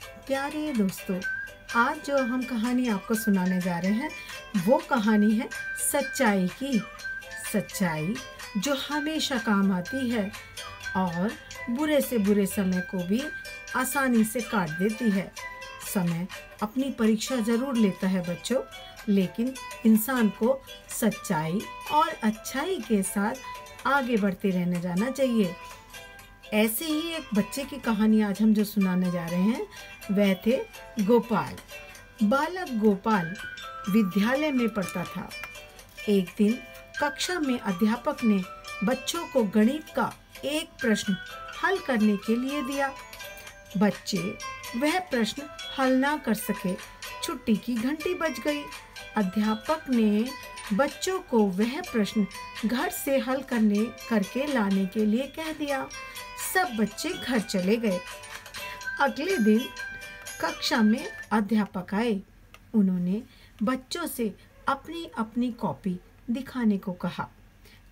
प्यारे दोस्तों, आज जो हम कहानी आपको सुनाने जा रहे हैं वो कहानी है सच्चाई की। सच्चाई जो हमेशा काम आती है और बुरे से बुरे समय को भी आसानी से काट देती है। समय अपनी परीक्षा ज़रूर लेता है बच्चों, लेकिन इंसान को सच्चाई और अच्छाई के साथ आगे बढ़ते रहने जाना चाहिए। ऐसे ही एक बच्चे की कहानी आज हम जो सुनाने जा रहे हैं वह थे गोपाल। बालक गोपाल विद्यालय में पढ़ता था। एक दिन कक्षा में अध्यापक ने बच्चों को गणित का एक प्रश्न हल करने के लिए दिया। बच्चे वह प्रश्न हल ना कर सके। छुट्टी की घंटी बज गई। अध्यापक ने बच्चों को वह प्रश्न घर से हल करके लाने के लिए कह दिया। सब बच्चे घर चले गए। अगले दिन कक्षा में अध्यापक आए। उन्होंने बच्चों से अपनी अपनी कॉपी दिखाने को कहा।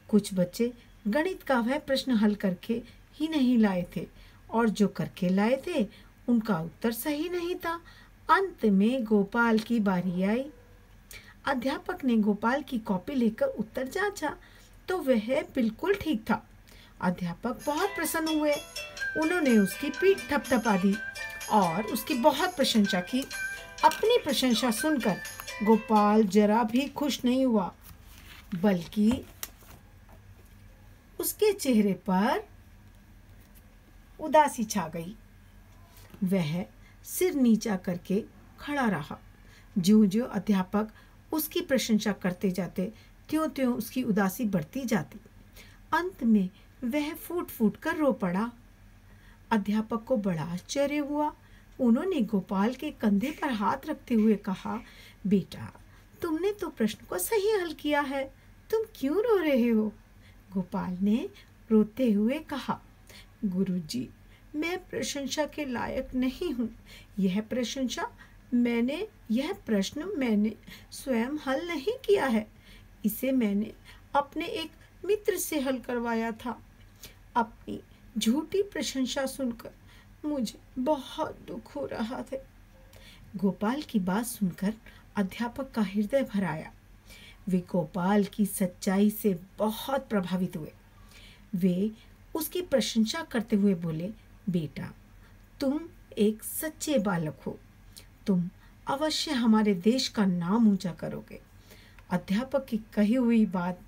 कुछ बच्चे गणित का वह प्रश्न हल करके ही नहीं लाए थे और जो करके लाए थे उनका उत्तर सही नहीं था। अंत में गोपाल की बारी आई। अध्यापक ने गोपाल की कॉपी लेकर उत्तर जांचा तो वह बिल्कुल ठीक था। अध्यापक बहुत प्रसन्न हुए। उन्होंने उसकी पीठ थपथपा दी और उसकी बहुत प्रशंसा की। अपनी प्रशंसा सुनकर गोपाल जरा भी खुश नहीं हुआ, बल्कि उसके चेहरे पर उदासी छा गई। वह सिर नीचा करके खड़ा रहा। ज्यों-ज्यों अध्यापक उसकी प्रशंसा करते जाते त्यों-त्यों उसकी उदासी बढ़ती जाती। अंत में वह फूट फूट कर रो पड़ा। अध्यापक को बड़ा आश्चर्य हुआ। उन्होंने गोपाल के कंधे पर हाथ रखते हुए कहा, बेटा, तुमने तो प्रश्न को सही हल किया है, तुम क्यों रो रहे हो? गोपाल ने रोते हुए कहा, गुरुजी, मैं प्रशंसा के लायक नहीं हूँ। यह प्रश्न मैंने स्वयं हल नहीं किया है। इसे मैंने अपने एक मित्र से हल करवाया था। अपनी झूठी प्रशंसा सुनकर मुझे बहुत दुख हो रहा था। गोपाल की बात सुनकर अध्यापक का हृदय भर आया। वे गोपाल की सच्चाई से बहुत प्रभावित हुए। वे उसकी प्रशंसा करते हुए बोले, बेटा, तुम एक सच्चे बालक हो। तुम अवश्य हमारे देश का नाम ऊंचा करोगे। अध्यापक की कही हुई बात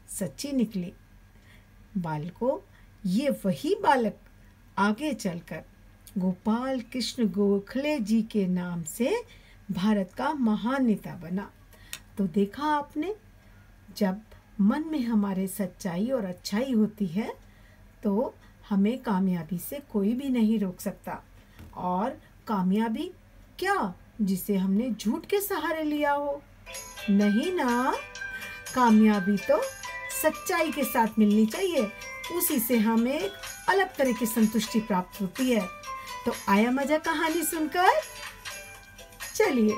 सच्ची निकली। बालकों, ये वही बालक आगे चलकर गोपाल कृष्ण गोखले जी के नाम से भारत का महान नेता बना। तो देखा आपने, जब मन में हमारे सच्चाई और अच्छाई होती है तो हमें कामयाबी से कोई भी नहीं रोक सकता। और कामयाबी क्या, जिसे हमने झूठ के सहारे लिया हो? नहीं ना, कामयाबी तो सच्चाई के साथ मिलनी चाहिए। उसी से हमें एक अलग तरह की संतुष्टि प्राप्त होती है। तो आया मजा कहानी सुनकर? चलिए